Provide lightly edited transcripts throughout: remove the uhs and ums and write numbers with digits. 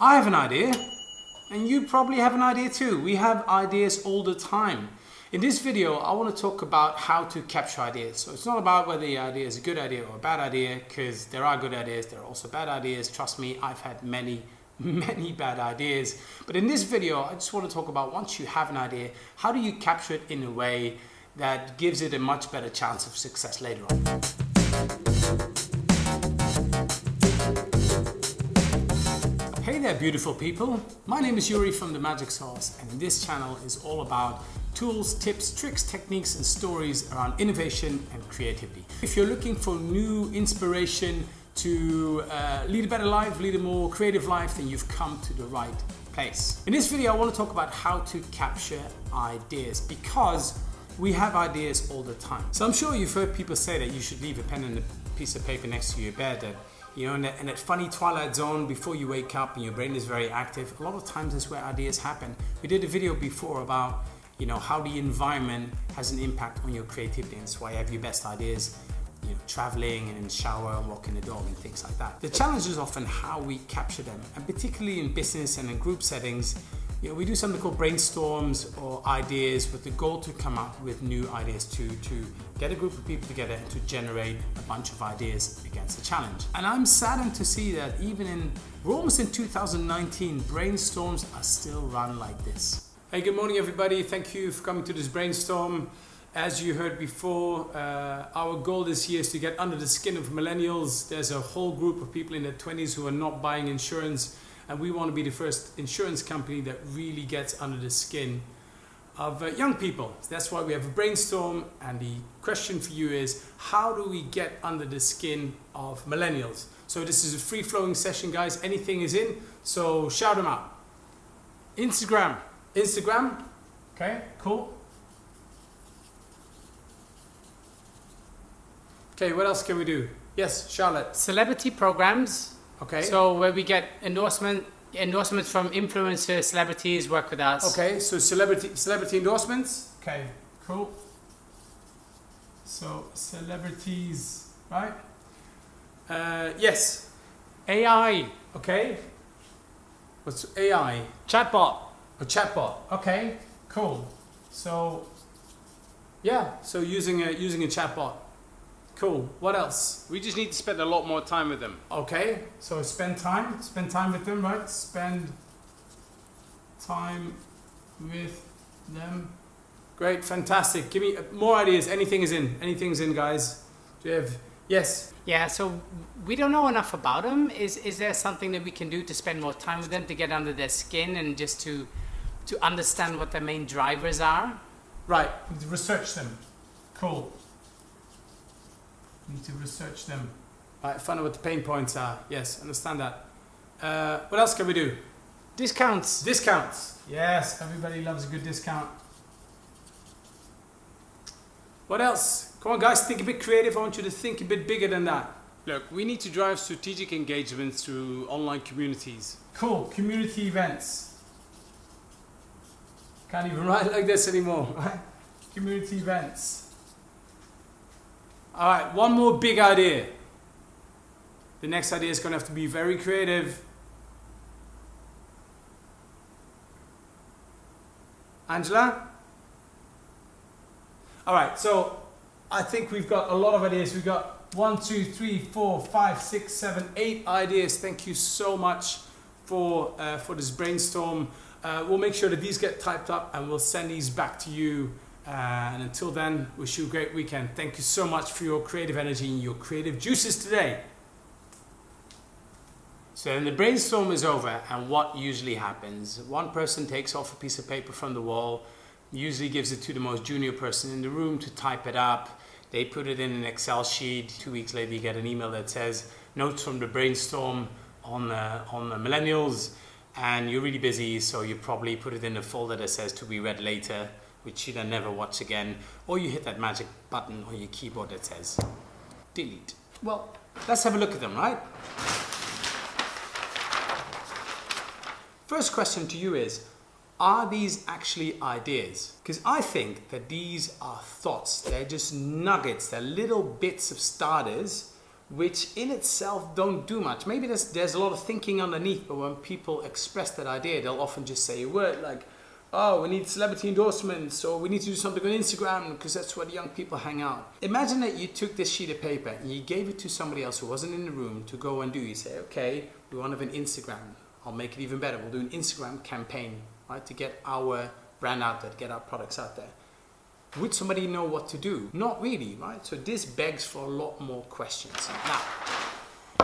I have an idea, and you probably have an idea too. We have ideas all the time. In this video, I want to talk about how to capture ideas. So it's not about whether the idea is a good idea or a bad idea, because there are good ideas, there are also bad ideas. Trust me, I've had many bad ideas. But in this video, I just want to talk about once you have an idea, how do you capture it in a way that gives it a much better chance of success later on. Hey there, beautiful people. My name is Yuri from The Magic Sauce, and this channel is all about tools, tips, tricks, techniques, and stories around innovation and creativity. If you're looking for new inspiration to lead a better life, lead a more creative life, then you've come to the right place. In this video, I want to talk about how to capture ideas, because we have ideas all the time. So I'm sure you've heard people say that you should leave a pen and a piece of paper next to your bed, that you know, in that funny twilight zone before you wake up and your brain is very active. A lot of times that's where ideas happen. We did a video before about, you know, how the environment has an impact on your creativity, and that's why you have your best ideas, you know, traveling and in the shower and walking the dog and things like that. The challenge is often how we capture them, and particularly in business and in group settings, you know, we do something called brainstorms or ideas with the goal to come up with new ideas, to get a group of people together and to generate a bunch of ideas against a challenge. And I'm saddened to see that we're almost in 2019, brainstorms are still run like this. Hey, good morning everybody. Thank you for coming to this brainstorm. As you heard before, our goal this year is to get under the skin of millennials. There's a whole group of people in their 20s who are not buying insurance, and we want to be the first insurance company that really gets under the skin of young people. So that's why we have a brainstorm, and the question for you is, how do we get under the skin of millennials? So this is a free-flowing session, guys. Anything is in, so shout them out. Instagram, okay, cool. Okay, what else can we do? Yes, Charlotte. Celebrity programs. Okay. So where we get endorsements from influencers, celebrities work with us. Okay, so celebrity endorsements. Okay, cool. So celebrities, right? Yes. AI. Okay. What's AI? Chatbot. A chatbot. Okay, cool. So yeah, so using a chatbot. Cool. What else? We just need to spend a lot more time with them. Okay, so spend time with them, right? Spend time with them. Great, fantastic. Give me more ideas. Anything's in, guys. Do you have? Yes. Yeah. So we don't know enough about them. Is there something that we can do to spend more time with them, to get under their skin and just to understand what their main drivers are? Right. Research them. Cool. Need to research them. Right, find out what the pain points are. Yes, understand that. What else can we do? Discounts. Yes, everybody loves a good discount. What else? Come on, guys, think a bit creative. I want you to think a bit bigger than that. Look, we need to drive strategic engagement through online communities. Cool, community events. Can't even write like this anymore, right? Community events. All right, one more big idea. The next idea is going to have to be very creative. Angela? All right, so I think we've got a lot of ideas. We've got 1, 2, 3, 4, 5, 6, 7, 8 ideas. Thank you so much for this brainstorm. We'll make sure that these get typed up and we'll send these back to you. And until then, wish you a great weekend. Thank you so much for your creative energy and your creative juices today. So then the brainstorm is over, and what usually happens? One person takes off a piece of paper from the wall, usually gives it to the most junior person in the room to type it up. They put it in an Excel sheet. 2 weeks later, you get an email that says, notes from the brainstorm on the millennials, and you're really busy, so you probably put it in a folder that says to be read later, which you then never watch again, or you hit that magic button on your keyboard that says delete. Well, let's have a look at them, right? First question to you is, are these actually ideas? Because I think that these are thoughts. They're just nuggets. They're little bits of starters which in itself don't do much. Maybe there's a lot of thinking underneath, but when people express that idea, they'll often just say a word like, oh, we need celebrity endorsements, or we need to do something on Instagram because that's where the young people hang out. Imagine that you took this sheet of paper and you gave it to somebody else who wasn't in the room to go and do. You say, okay, we want to have an Instagram. I'll make it even better. We'll do an Instagram campaign, right, to get our brand out there, to get our products out there. Would somebody know what to do? Not really, right? So this begs for a lot more questions. Now,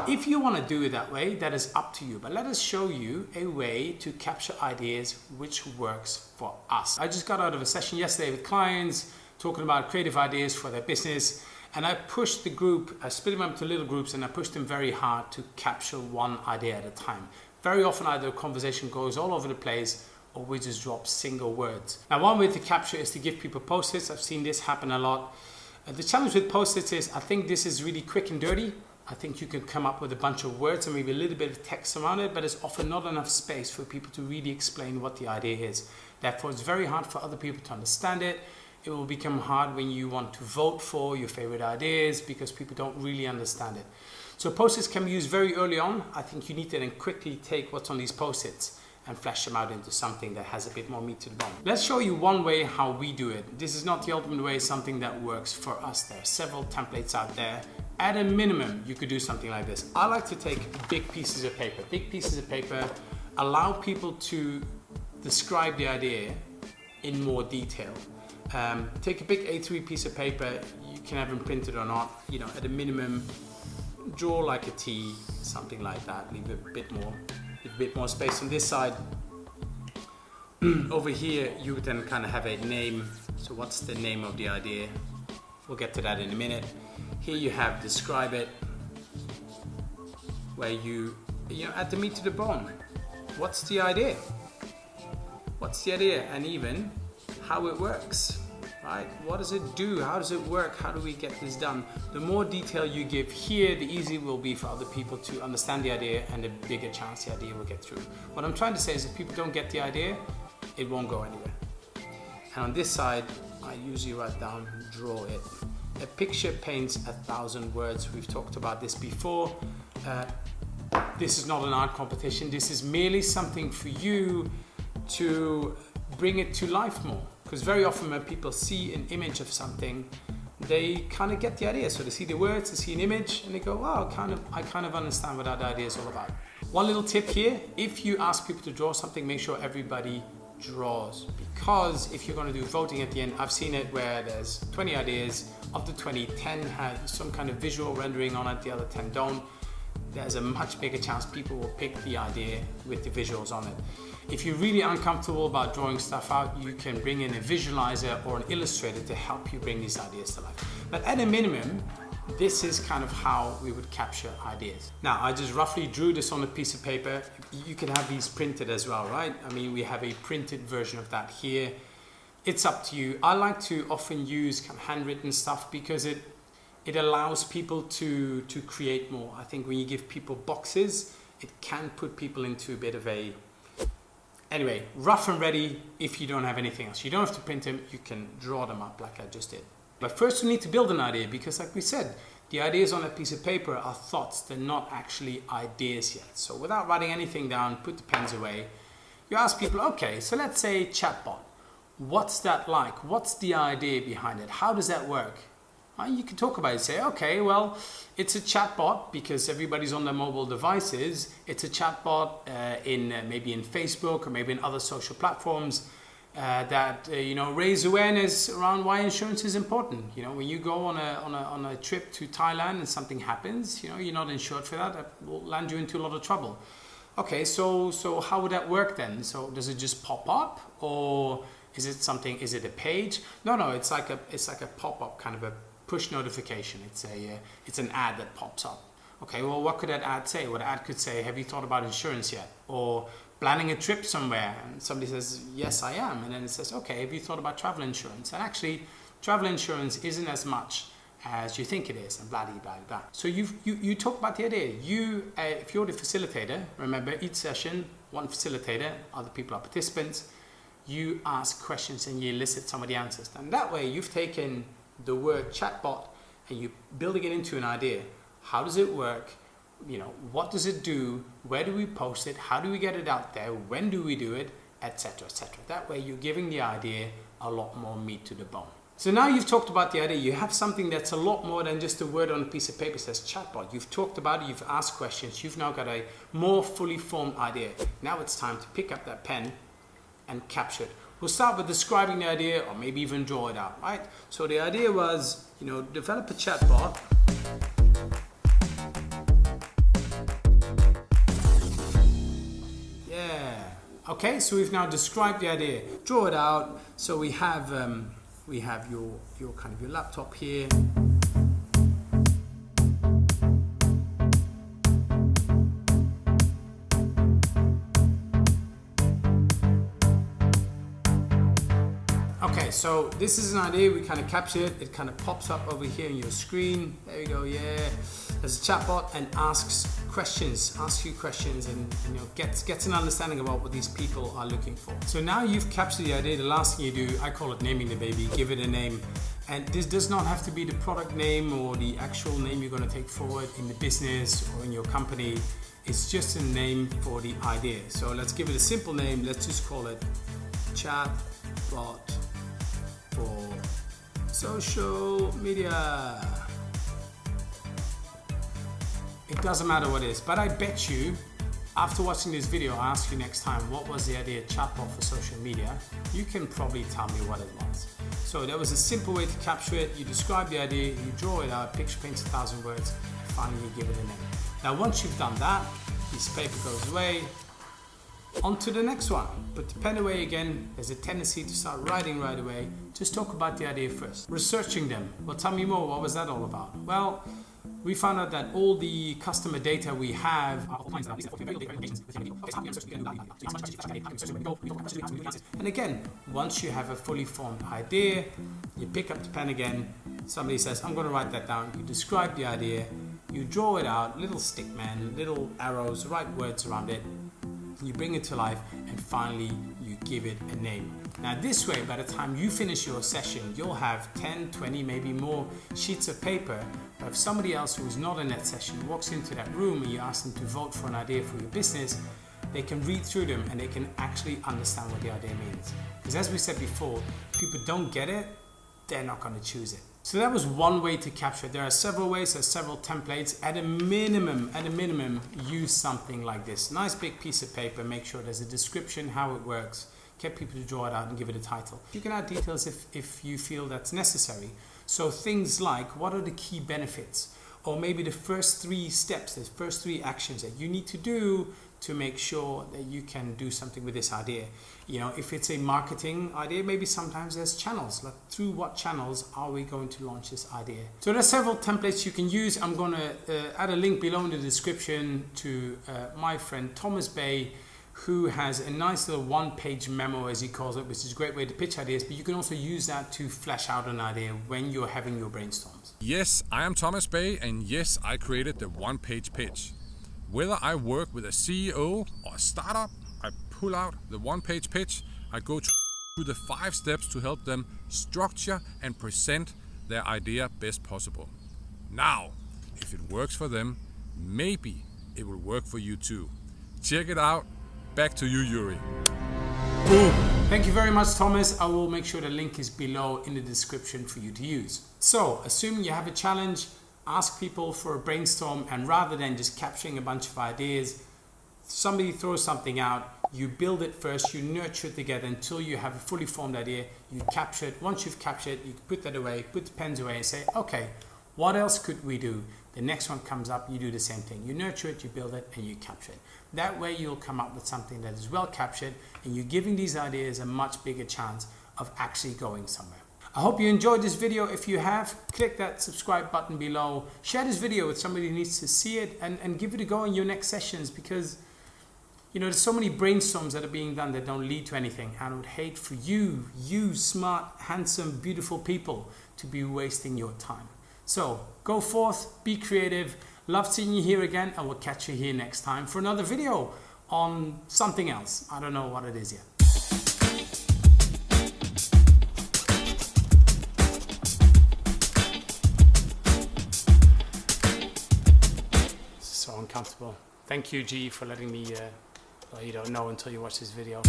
if you want to do it that way, that is up to you. But let us show you a way to capture ideas which works for us. I just got out of a session yesterday with clients talking about creative ideas for their business. And I pushed the group, I split them up into little groups, and I pushed them very hard to capture one idea at a time. Very often either a conversation goes all over the place or we just drop single words. Now, one way to capture is to give people post-its. I've seen this happen a lot. The challenge with post-its is I think this is really quick and dirty. I think you can come up with a bunch of words and maybe a little bit of text around it, but it's often not enough space for people to really explain what the idea is. Therefore, it's very hard for other people to understand it. It will become hard when you want to vote for your favorite ideas because people don't really understand it. So post-its can be used very early on. I think you need to then quickly take what's on these post-its and flesh them out into something that has a bit more meat to the bone. Let's show you one way how we do it. This is not the ultimate way, something that works for us. There are several templates out there. At a minimum, you could do something like this. I like to take big pieces of paper. Big pieces of paper allow people to describe the idea in more detail. Take a big A3 piece of paper, you can have them printed or not. You know, at a minimum, draw like a T, something like that. Leave a bit more space on this side. Over here, you would then kind of have a name. So what's the name of the idea? We'll get to that in a minute. Here you have describe it, where you add the meat to the bone. What's the idea? What's the idea? And even how it works, right? What does it do? How does it work? How do we get this done? The more detail you give here, the easier it will be for other people to understand the idea, and the bigger chance the idea will get through. What I'm trying to say is if people don't get the idea, it won't go anywhere. And on this side, I usually write down, draw it. A picture paints 1,000 words. We've talked about this before. This is not an art competition. This is merely something for you to bring it to life more. Because very often when people see an image of something, they kind of get the idea. So they see the words, they see an image, and they go, wow, I kind of understand what that idea is all about. One little tip here, if you ask people to draw something, make sure everybody draws. Because if you're going to do voting at the end, I've seen it where there's 20 ideas. Of the 20, 10 have some kind of visual rendering on it, the other 10 don't. There's a much bigger chance people will pick the idea with the visuals on it. If you're really uncomfortable about drawing stuff out, you can bring in a visualizer or an illustrator to help you bring these ideas to life. But at a minimum, this is kind of how we would capture ideas. Now, I just roughly drew this on a piece of paper. You can have these printed as well, right? I mean, we have a printed version of that here. It's up to you. I like to often use kind of handwritten stuff because it allows people to create more. I think when you give people boxes, it can put people into a bit of a... Anyway, rough and ready if you don't have anything else. You don't have to print them, you can draw them up like I just did. But first we need to build an idea because like we said, the ideas on a piece of paper are thoughts, they're not actually ideas yet. So without writing anything down, put the pens away. You ask people, okay, so let's say chatbot. What's that like? What's the idea behind it? How does that work? You can talk about it, say, okay, well, it's a chatbot because everybody's on their mobile devices. It's a chatbot maybe in Facebook or maybe in other social platforms that raise awareness around why insurance is important. You know, when you go on a trip to Thailand and something happens, you're not insured for that. That will land you into a lot of trouble. Okay, so how would that work then? So does it just pop up, or is it a page? No, it's like a pop-up kind of a push notification. It's an ad that pops up. Okay, well, what could that ad say? Well, the ad could say, have you thought about insurance yet? Or planning a trip somewhere, and somebody says, yes, I am. And then it says, okay, have you thought about travel insurance? And actually, travel insurance isn't as much as you think it is, and blah, blah, blah, blah. So you talk about the idea. If you're the facilitator, remember, each session, one facilitator, other people are participants, you ask questions and you elicit some of the answers. And that way, you've taken the word chatbot and you're building it into an idea. how does it work, what does it do, where do we post it, how do we get it out there, when do we do it, etc, etc. That way you're giving the idea a lot more meat to the bone. So now you've talked about the idea, you have something that's a lot more than just a word on a piece of paper that says chatbot. You've talked about it, you've asked questions, you've now got a more fully formed idea. Now it's time to pick up that pen and capture it. We'll start with describing the idea, or maybe even draw it out, right? So the idea was, develop a chatbot. Yeah. Okay, so we've now described the idea. Draw it out. So we have your kind of your laptop here. Okay, so this is an idea, we kind of capture it, it kind of pops up over here on your screen. There we go, yeah. There's a chatbot and asks you questions and gets an understanding about what these people are looking for. So now you've captured the idea, the last thing you do, I call it naming the baby, give it a name. And this does not have to be the product name or the actual name you're going to take forward in the business or in your company. It's just a name for the idea. So let's give it a simple name, let's just call it chatbot for social media. It doesn't matter what it is, but I bet you, after watching this video, I'll ask you next time, what was the idea chatbot for social media? You can probably tell me what it was. So that was a simple way to capture it. You describe the idea, you draw it out, picture paints 1,000 words, and finally you give it a name. Now once you've done that, this paper goes away, on to the next one. Put the pen away again. There's a tendency to start writing right away. Just talk about the idea first. Researching them. Well, tell me more. What was that all about? Well, we found out that all the customer data we have and again, once you have a fully formed idea, you pick up the pen again, somebody says, I'm going to write that down. You describe the idea, you draw it out, little stick man, little arrows, write words around it, you bring it to life, and finally you give it a name. Now this way, by the time you finish your session, you'll have 10, 20, maybe more sheets of paper. But if somebody else who's not in that session walks into that room and you ask them to vote for an idea for your business, they can read through them and they can actually understand what the idea means. Because as we said before, if people don't get it, they're not going to choose it. So that was one way to capture it. There are several ways, there's several templates. At a minimum, use something like this. Nice big piece of paper, make sure there's a description, how it works. Get people to draw it out and give it a title. You can add details if you feel that's necessary. So things like, what are the key benefits? Or maybe the first 3 steps, the first 3 actions that you need to do to make sure that you can do something with this idea. If it's a marketing idea, maybe sometimes there's channels. Like through what channels are we going to launch this idea? So there's several templates you can use. I'm going to add a link below in the description to my friend Thomas Bay, who has a nice little 1-page memo, as he calls it, which is a great way to pitch ideas, but you can also use that to flesh out an idea when you're having your brainstorms. Yes, I am Thomas Bay, and yes, I created the 1-page pitch. Whether I work with a CEO or a startup, I pull out the 1-page pitch, I go through the 5 steps to help them structure and present their idea best possible. Now, if it works for them, maybe it will work for you too. Check it out. Back to you, Yuri. Boom. Thank you very much, Thomas. I will make sure the link is below in the description for you to use. So, assuming you have a challenge, ask people for a brainstorm, and rather than just capturing a bunch of ideas, somebody throws something out, you build it first, you nurture it together until you have a fully formed idea, you capture it. Once you've captured it, you put that away, put the pens away and say, okay, what else could we do? The next one comes up, you do the same thing. You nurture it, you build it, and you capture it. That way you'll come up with something that is well captured, and you're giving these ideas a much bigger chance of actually going somewhere. I hope you enjoyed this video. If you have, click that subscribe button below. Share this video with somebody who needs to see it, and give it a go in your next sessions, because there's so many brainstorms that are being done that don't lead to anything. And I would hate for you smart, handsome, beautiful people, to be wasting your time. So go forth, be creative. Love seeing you here again, and we'll catch you here next time for another video on something else. I don't know what it is yet. comfortable. Thank you, G, for letting me, well, you don't know until you watch this video.